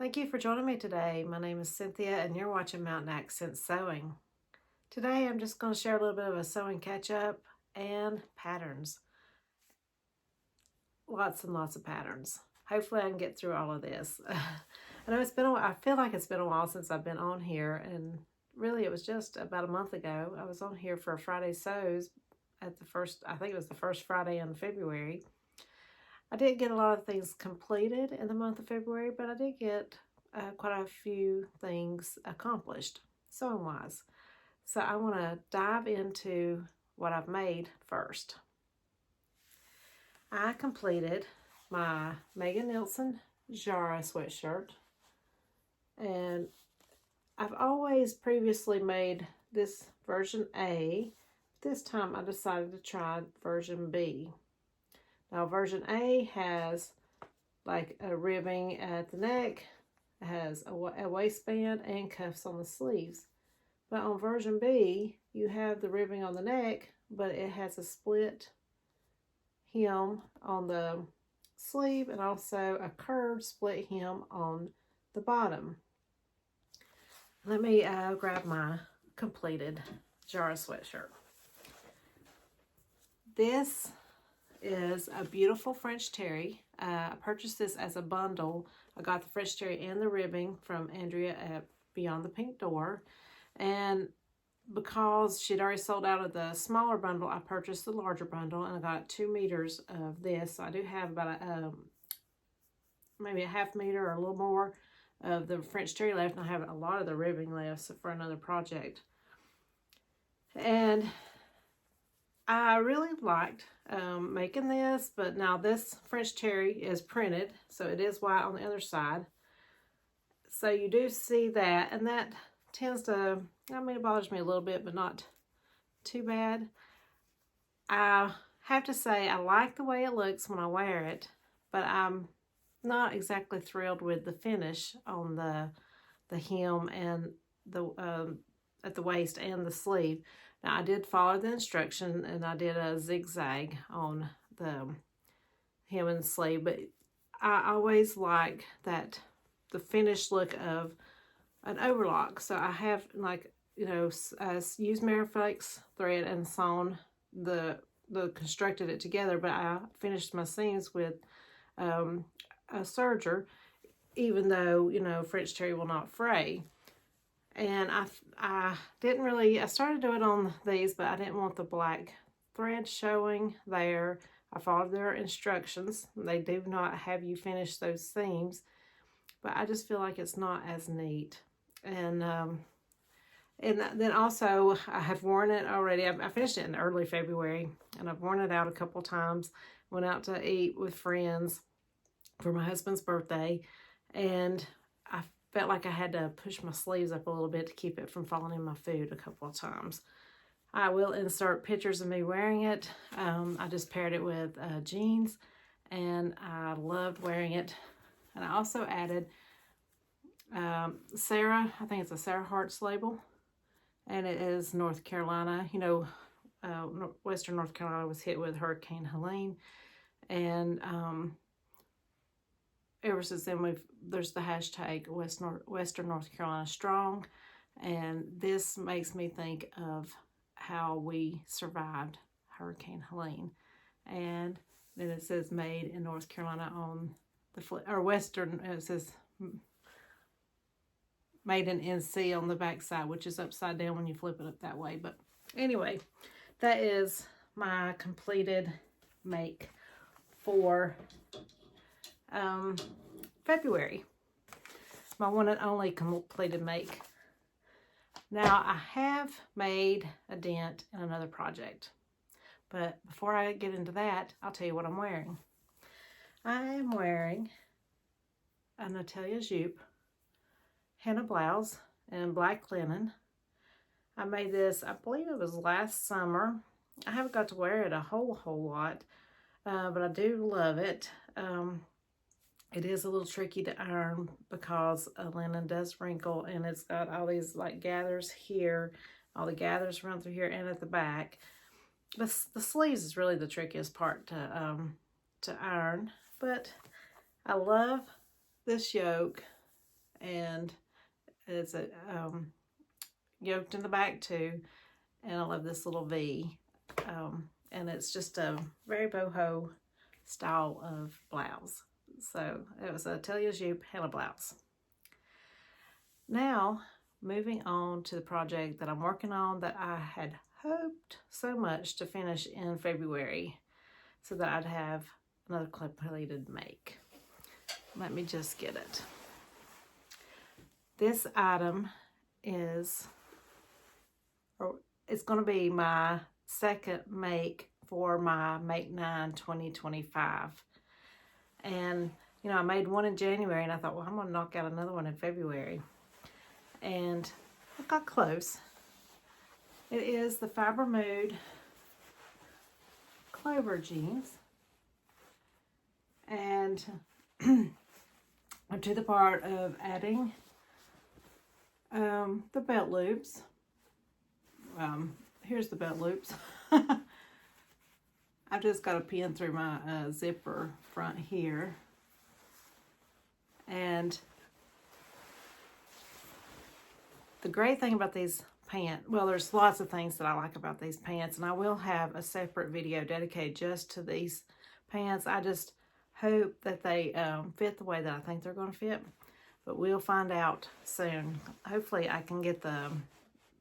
Thank you for joining me today. My name is Cynthia and you're watching Mountain Accent Sewing. Today I'm just going to share a little bit of a sewing catch-up and patterns. Lots and lots of patterns. Hopefully I can get through all of this. I know it's been a while. I feel like it's been a while since I've been on here, and really it was just about a month ago. I was on here for Friday Sews at I think it was the first Friday in February. I did get a lot of things completed in the month of February, but I did get quite a few things accomplished sewing-wise. So I want to dive into what I've made first. I completed my Megan Nielsen Jarrah sweatshirt, and I've always previously made this version A. This time I decided to try version B. Now version A has like a ribbing at the neck, it has a waistband and cuffs on the sleeves. But on version B, you have the ribbing on the neck, but it has a split hem on the sleeve and also a curved split hem on the bottom. Let me grab my completed Jarrah sweatshirt. This is a beautiful French terry. I purchased this as a bundle. I got the French terry and the ribbing from Andrea at Beyond the Pink Door. And because she'd already sold out of the smaller bundle, I purchased the larger bundle, and I got 2 meters of this. So I do have about maybe a half meter or a little more of the French terry left, and I have a lot of the ribbing left for another project. And I really liked making this, but now this French terry is printed, so it is white on the other side. So you do see that, and that tends to, I mean, it bothers me a little bit, but not too bad. I have to say I like the way it looks when I wear it, but I'm not exactly thrilled with the finish on the hem and the at the waist and the sleeve. Now I did follow the instruction, and I did a zigzag on the hem and sleeve, but I always like that the finished look of an overlock. So I have, like, you know, used Mariflex thread and sewn constructed it together, but I finished my seams with a serger, even though, you know, French terry will not fray. And I didn't really, I started doing it on these, but I didn't want the black thread showing there. I followed their instructions. They do not have you finish those seams, but I just feel like it's not as neat. And then also I have worn it already. I finished it in early February, and I've worn it out a couple times. Went out to eat with friends for my husband's birthday, and I felt like I had to push my sleeves up a little bit to keep it from falling in my food a couple of times. I will insert pictures of me wearing it. I just paired it with jeans, and I loved wearing it. And I also added Sarah, I think it's a Sarah Hart's label, and it is North Carolina. You know, Western North Carolina was hit with Hurricane Helene, and ever since then there's the hashtag Western North Carolina Strong, and this makes me think of how we survived Hurricane Helene. And then it says made in North Carolina on the Western, it says made in NC on the back side, which is upside down when you flip it up that way. But anyway, that is my completed make for February. My one and only completed make. Now I have made a dent in another project, but before I get into that, I'll tell you what I'm wearing. I am wearing a Natalia Jupe henna blouse in black linen. I made this, I believe it was last summer. I haven't got to wear it a whole lot, but I do love it. It is a little tricky to iron because linen does wrinkle, and it's got all these like gathers here. All the gathers run through here and at the back. The sleeves is really the trickiest part to iron, but I love this yoke. and it's a yoked in the back too, and I love this little V, and it's just a very boho style of blouse. So it was a Talia Jupe Hannah blouse. Now, moving on to the project that I'm working on that I had hoped so much to finish in February so that I'd have another completed make. Let me just get it. This item is, or it's going to be my second make for my Make 9 2025. And, you know, I made one in January and I thought, well, I'm going to knock out another one in February. And I got close. It is the Fibre Mood Clover jeans. And I'm to the part of adding the belt loops. Here's the belt loops. I've just got a pin through my zipper front here. And the great thing about these pants, well, there's lots of things that I like about these pants, and I will have a separate video dedicated just to these pants. I just hope that they fit the way that I think they're going to fit, but we'll find out soon. Hopefully I can get the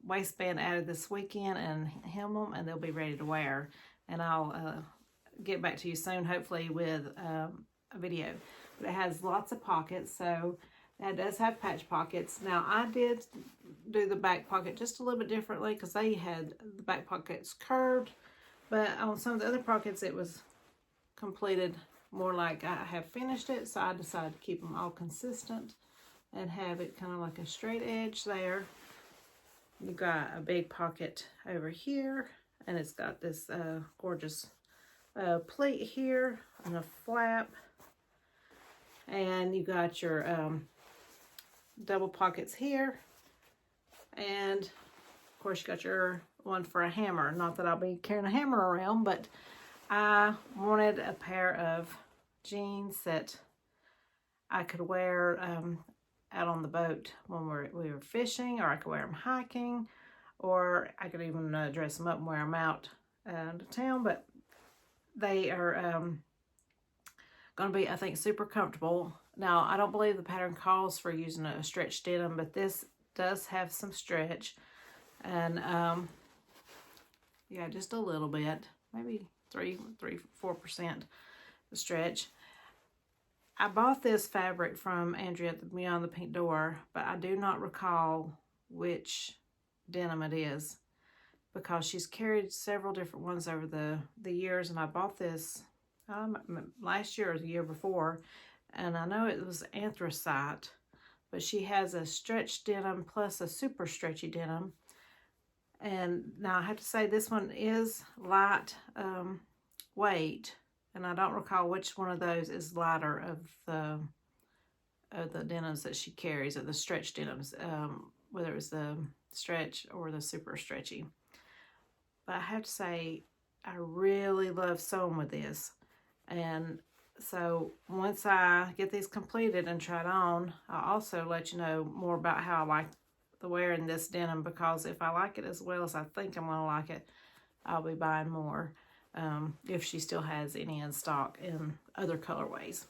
waistband added this weekend and hem them, and they'll be ready to wear, and I'll get back to you soon, hopefully with a video. But it has lots of pockets, so it does have patch pockets. Now, I did do the back pocket just a little bit differently because they had the back pockets curved, but on some of the other pockets it was completed more like I have finished it, so I decided to keep them all consistent and have it kind of like a straight edge there. You've got a big pocket over here, and it's got this gorgeous pleat here and a flap, and you got your double pockets here, and of course you got your one for a hammer. Not that I'll be carrying a hammer around, but I wanted a pair of jeans that I could wear out on the boat when we were fishing, or I could wear them hiking, or I could even dress them up and wear them out to town. But they are going to be, I think, super comfortable. Now, I don't believe the pattern calls for using a stretch denim, but this does have some stretch, and yeah, just a little bit, maybe 3-4% stretch. I bought this fabric from Andrea at the Beyond the Pink Door, but I do not recall which denim it is because she's carried several different ones over the years, and I bought this last year or the year before, and I know it was anthracite, but she has a stretch denim plus a super stretchy denim. And now I have to say this one is light weight, and I don't recall which one of those is lighter of the denims that she carries, or the stretch denims, whether it's the stretch or the super stretchy. But I have to say, I really love sewing with this. And so once I get these completed and tried on, I'll also let you know more about how I like the wearing this denim, because if I like it as well as I think I'm going to like it, I'll be buying more if she still has any in stock in other colorways.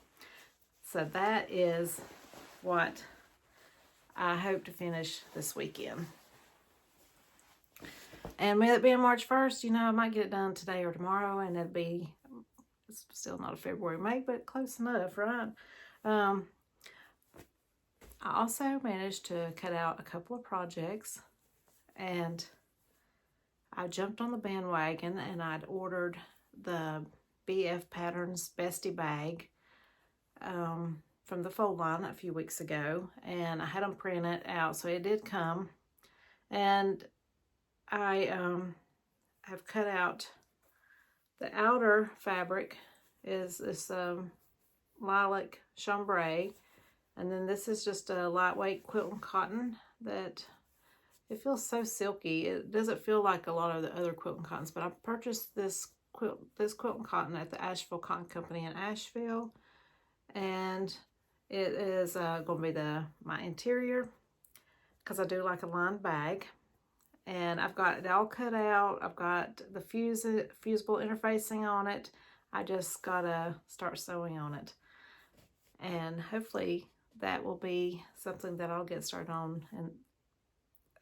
So that is what I hope to finish this weekend. And with it being March 1st, you know, I might get it done today or tomorrow, and it'll be, it's still not a February make, but close enough, right? I also managed to cut out a couple of projects, and I jumped on the bandwagon, and I'd ordered the BF Patterns Bestie bag from the fold line a few weeks ago, and I had them printed out, so it did come. And I have cut out the outer fabric is this lilac chambray, and then this is just a lightweight quilting cotton that it feels so silky. It doesn't feel like a lot of the other quilting cottons, but I purchased this quilting cotton at the Asheville Cotton Company in Asheville, and It is going to be my interior, because I do like a lined bag. And I've got it all cut out. I've got the fusible interfacing on it. I just got to start sewing on it. And hopefully that will be something that I'll get started on, and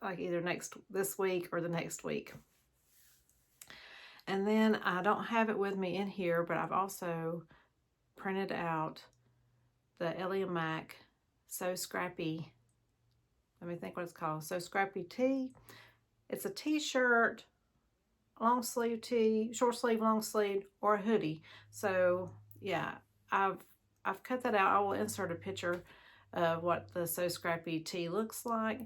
like either this week or the next week. And then I don't have it with me in here, but I've also printed out the Ellie & Mac So Scrappy. Let me think what it's called. So Scrappy tee. It's a t-shirt, long sleeve tee, short sleeve, long sleeve, or a hoodie. So yeah, I've cut that out. I will insert a picture of what the So Scrappy tee looks like.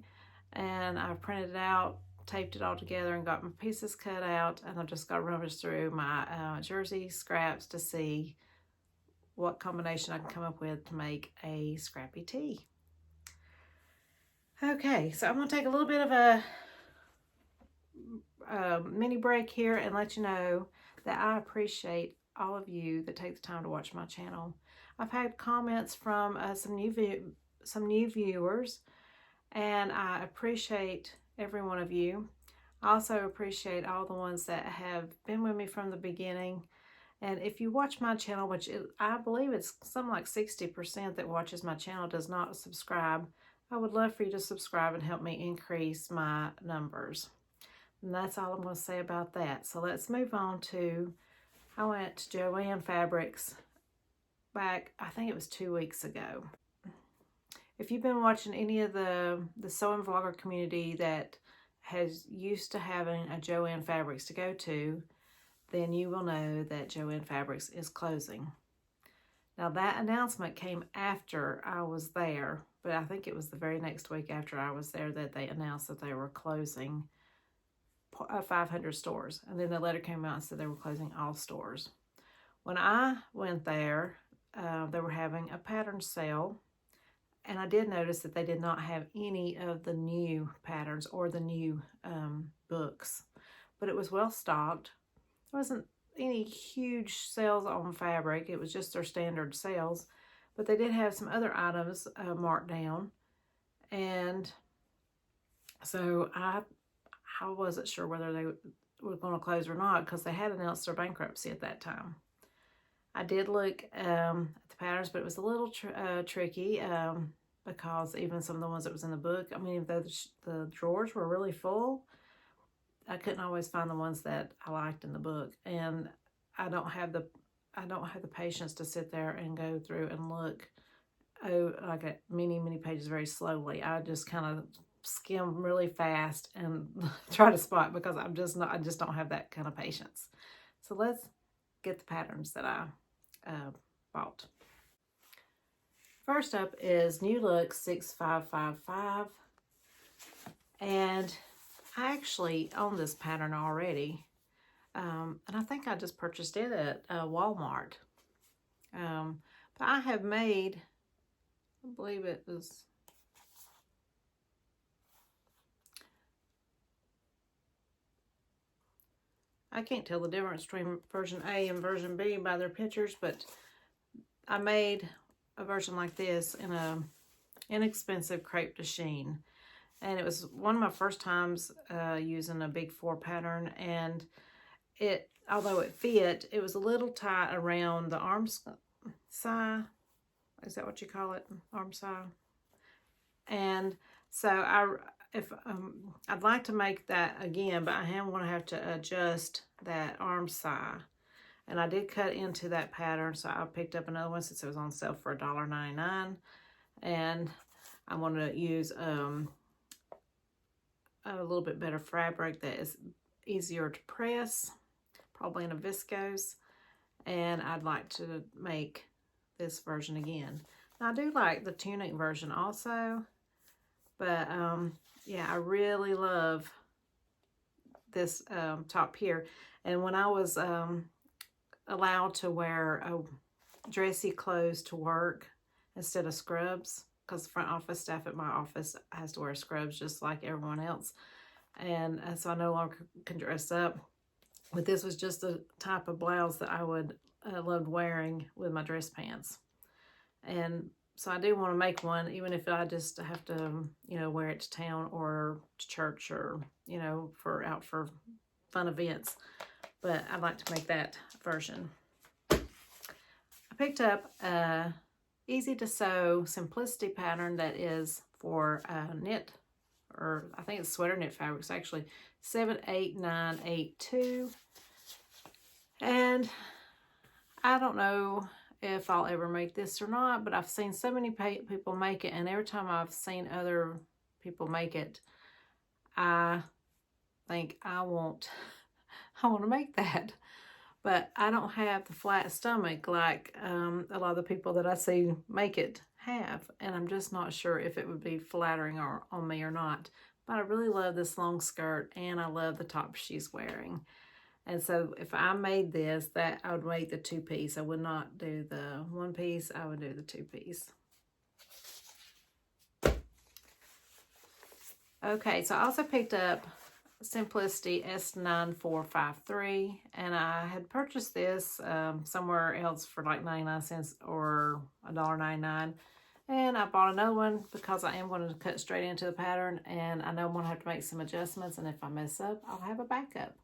And I've printed it out, taped it all together, and got my pieces cut out. And I've just got to rummage through my jersey scraps to see what combination I can come up with to make a scrappy tee. Okay, so I'm going to take a little bit of a mini break here and let you know that I appreciate all of you that take the time to watch my channel. I've had comments from some new viewers, and I appreciate every one of you. I also appreciate all the ones that have been with me from the beginning. And if you watch my channel, which I believe it's something like 60% that watches my channel does not subscribe, I would love for you to subscribe and help me increase my numbers. And that's all I'm going to say about that. So let's move on to, I went to JoAnn Fabrics back, I think it was 2 weeks ago. If you've been watching any of the sewing vlogger community that has used to having a JoAnn Fabrics to go to, then you will know that JoAnn Fabrics is closing. Now that announcement came after I was there, but I think it was the very next week after I was there that they announced that they were closing 500 stores. And then the letter came out and said they were closing all stores. When I went there, they were having a pattern sale. And I did notice that they did not have any of the new patterns or the new books. But it was well stocked. There wasn't any huge sales on fabric. It was just their standard sales. But they did have some other items marked down. And so I wasn't sure whether they were going to close or not, because they had announced their bankruptcy at that time. I did look at the patterns, but it was a little tricky because even some of the ones that was in the book, I mean, the drawers were really full, I couldn't always find the ones that I liked in the book. And I don't have the patience to sit there and go through and look like at many pages very slowly. I just kind of skim really fast and try to spot, because I just don't have that kind of patience. So let's get the patterns that I bought. First up is New Look 6555, and I actually own this pattern already, and I think I just purchased it at Walmart. But I have made, I believe it was, I can't tell the difference between version A and version B by their pictures, but I made a version like this in a inexpensive crepe de chine. And it was one of my first times using a big 4 pattern, and although it fit, it was a little tight around the arm side. Is that what you call it? Arm side. And so I'd like to make that again, but I am going to have to adjust that arm side. And I did cut into that pattern, so I picked up another one since it was on sale for $1.99. And I'm going to use a little bit better fabric that is easier to press, probably in a viscose. And I'd like to make this version again. Now, I do like the tunic version also, but yeah, I really love this top here. And when I was allowed to wear dressy clothes to work instead of scrubs, because the front office staff at my office has to wear scrubs just like everyone else, and so I no longer can dress up. But this was just the type of blouse that I would loved wearing with my dress pants. And So I do want to make one, even if I just have to, you know, wear it to town or to church or, you know, out for fun events. But I'd like to make that version. I picked up a easy to sew simplicity pattern that is for knit, or I think it's sweater knit fabrics actually, 78982. And I don't know if I'll ever make this or not, but I've seen so many people make it, and every time I've seen other people make it, I think I want to make that. But I don't have the flat stomach like a lot of the people that I see make it have, and I'm just not sure if it would be flattering on me or not. But I really love this long skirt, and I love the top she's wearing. And so if I made this, that I would make the 2-piece. I would not do the 1-piece. I would do the 2-piece. Okay, so I also picked up Simplicity S9453, and I had purchased this somewhere else for like 99 cents or $1.99. And I bought another one because I am going to cut straight into the pattern, and I know I'm going to have to make some adjustments, and if I mess up, I'll have a backup.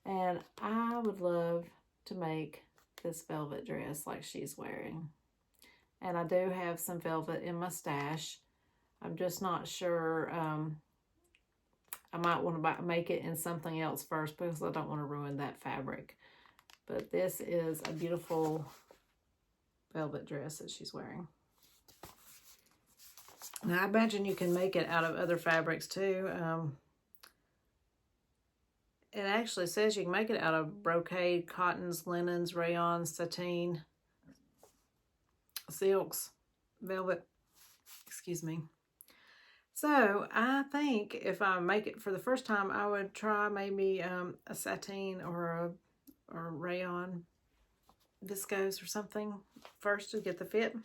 And I would love to make this velvet dress like she's wearing. And I do have some velvet in my stash. I'm just not sure. I might want to make it in something else first because I don't want to ruin that fabric. But this is a beautiful velvet dress that she's wearing. Now, I imagine you can make it out of other fabrics too. It actually says you can make it out of brocade, cottons, linens, rayons, sateen, silks, velvet, excuse me. So I think if I make it for the first time, I would try maybe a sateen or a rayon viscose or something first to get the fit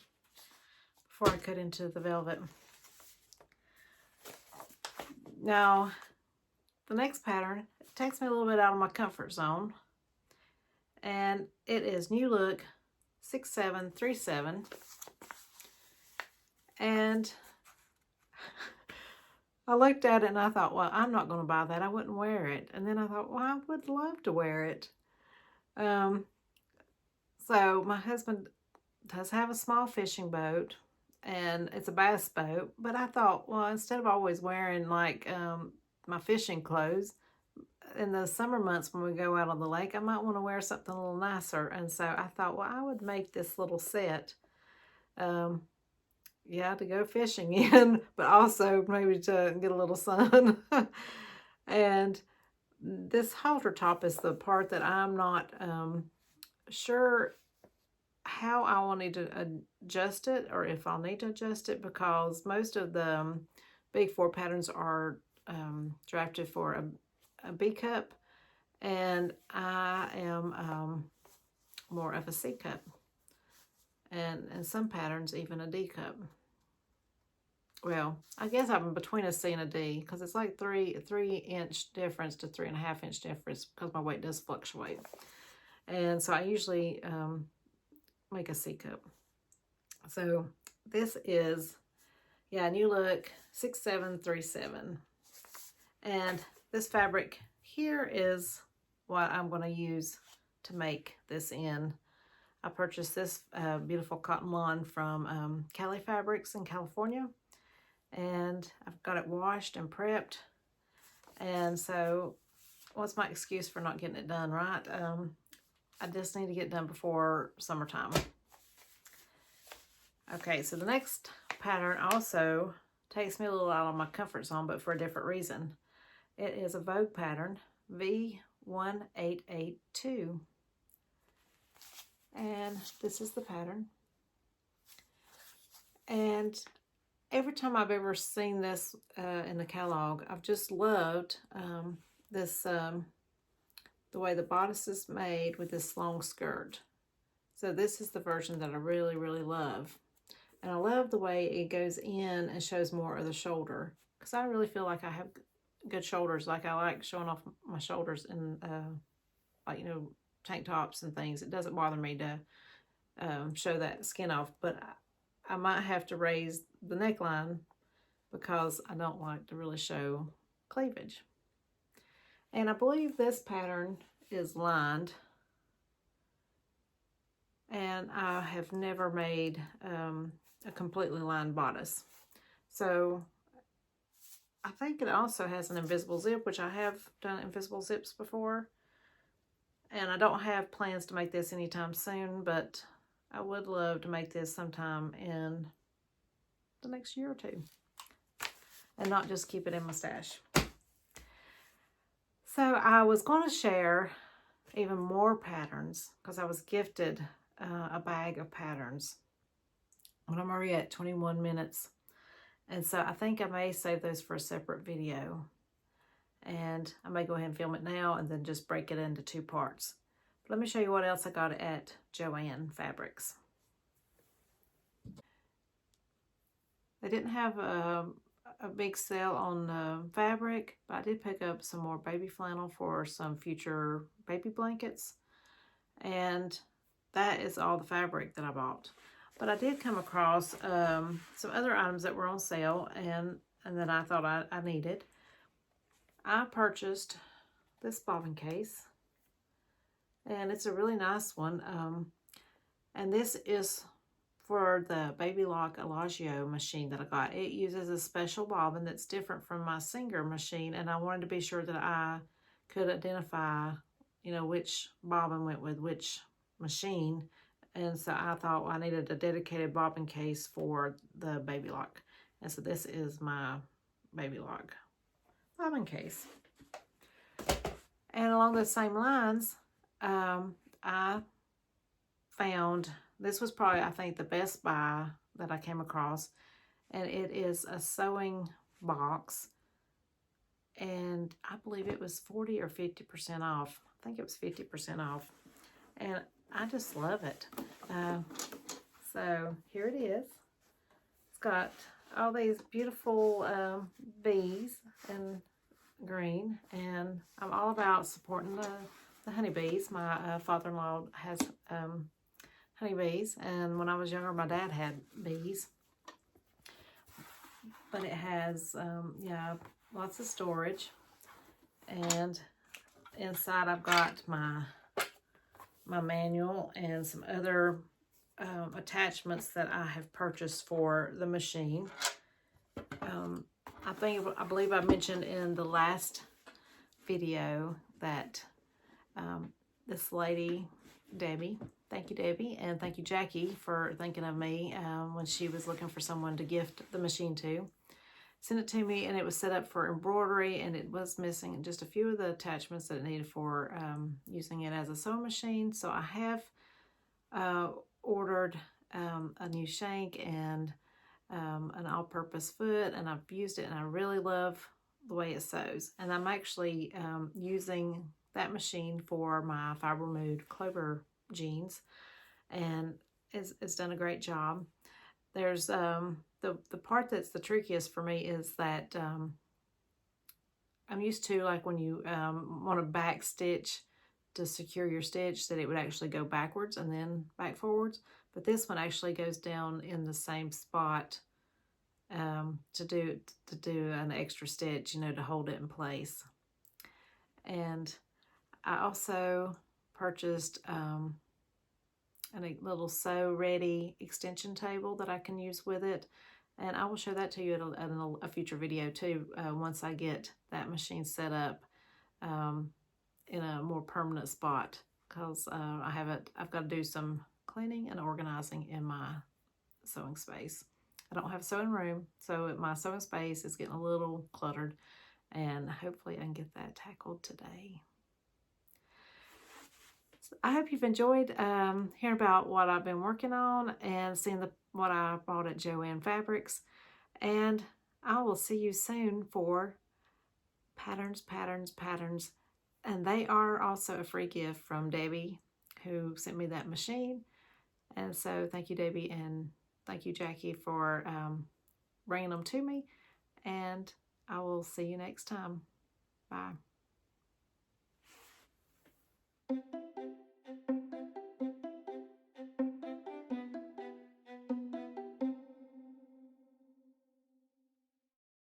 before I cut into the velvet. Now, the next pattern takes me a little bit out of my comfort zone, and it is New Look 6737, and I looked at it and I thought, well, I'm not going to buy that. I wouldn't wear it. And then I thought, well, I would love to wear it. So my husband does have a small fishing boat, and it's a bass boat, but I thought, well, instead of always wearing like my fishing clothes, in the summer months when we go out on the lake, I might want to wear something a little nicer. And so I thought, well, I would make this little set, yeah, to go fishing in, but also maybe to get a little sun. And this halter top is the part that I'm not sure how I will need to adjust it, or if I'll need to adjust it, because most of the big 4 patterns are drafted for a B cup, and I am more of a C cup, and in some patterns even a D cup. Well, I guess I'm between a C and a D, because it's like 3-inch difference to 3.5-inch difference, because my weight does fluctuate. And so I usually make a C cup. So this is, yeah, New Look 6737. And this fabric here is what I'm going to use to make this in. I purchased this beautiful cotton lawn from Cali Fabrics in California, and I've got it washed and prepped. And so what's my excuse for not getting it done, right? I just need to get it done before summertime. Okay, so the next pattern also takes me a little out of my comfort zone, but for a different reason. It is a Vogue pattern, V1882. And this is the pattern. And every time I've ever seen this in the catalog, I've just loved this, the way the bodice is made with this long skirt. So this is the version that I really, really love. And I love the way it goes in and shows more of the shoulder, because I really feel like I have good shoulders. Like, I like showing off my shoulders in like, you know, tank tops and things. It doesn't bother me to show that skin off, but I might have to raise the neckline because I don't like to really show cleavage. And I believe this pattern is lined. And I have never made a completely lined bodice. So I think it also has an invisible zip, which I have done invisible zips before. And I don't have plans to make this anytime soon, but I would love to make this sometime in the next year or two. And not just keep it in my stash. So I was going to share even more patterns because I was gifted a bag of patterns. But I'm already at 21 minutes. And so I think I may save those for a separate video. And I may go ahead and film it now and then just break it into 2 parts. But let me show you what else I got at JoAnn Fabrics. They didn't have a big sale on fabric, but I did pick up some more baby flannel for some future baby blankets. And that is all the fabric that I bought. But I did come across some other items that were on sale and that I thought I needed. I purchased this bobbin case, and it's a really nice one. And this is for the Baby Lock Elagio machine that I got. It uses a special bobbin that's different from my Singer machine, and I wanted to be sure that I could identify, you know, which bobbin went with which machine. And so I thought I needed a dedicated bobbin case for the Baby Lock. And so this is my Baby Lock bobbin case. And along the same lines, I found, this was probably, I think, the best buy that I came across. And it is a sewing box. And I believe it was 40 or 50% off. I think it was 50% off. And I just love it. So here it is. It's got all these beautiful bees in green, and I'm all about supporting the honeybees. My father-in-law has honeybees, and when I was younger, my dad had bees. But it has, yeah, lots of storage, and inside I've got my manual and some other attachments that I have purchased for the machine. I believe I mentioned in the last video that this lady, Debbie, thank you, Debbie, and thank you, Jackie, for thinking of me when she was looking for someone to gift the machine to. Sent it to me, and it was set up for embroidery, and it was missing just a few of the attachments that it needed for using it as a sewing machine. So I have ordered a new shank and an all-purpose foot, and I've used it, and I really love the way it sews. And I'm actually using that machine for my Fibre Mood Clover jeans, and it's done a great job. There's the part that's the trickiest for me is that I'm used to, like, when you want to back stitch to secure your stitch, that it would actually go backwards and then back forwards. But this one actually goes down in the same spot to do an extra stitch, you know, to hold it in place. And I also purchased a little sew ready extension table that I can use with it. And I will show that to you at a future video too, once I get that machine set up in a more permanent spot, because I've got to do some cleaning and organizing in my sewing space. I don't have a sewing room, so my sewing space is getting a little cluttered, and hopefully I can get that tackled today. So I hope you've enjoyed hearing about what I've been working on and seeing what I bought at JoAnn Fabrics. And I will see you soon for patterns, patterns, patterns. And they are also a free gift from Debbie, who sent me that machine. And so thank you, Debbie, and thank you, Jackie, for bringing them to me. And I will see you next time. Bye.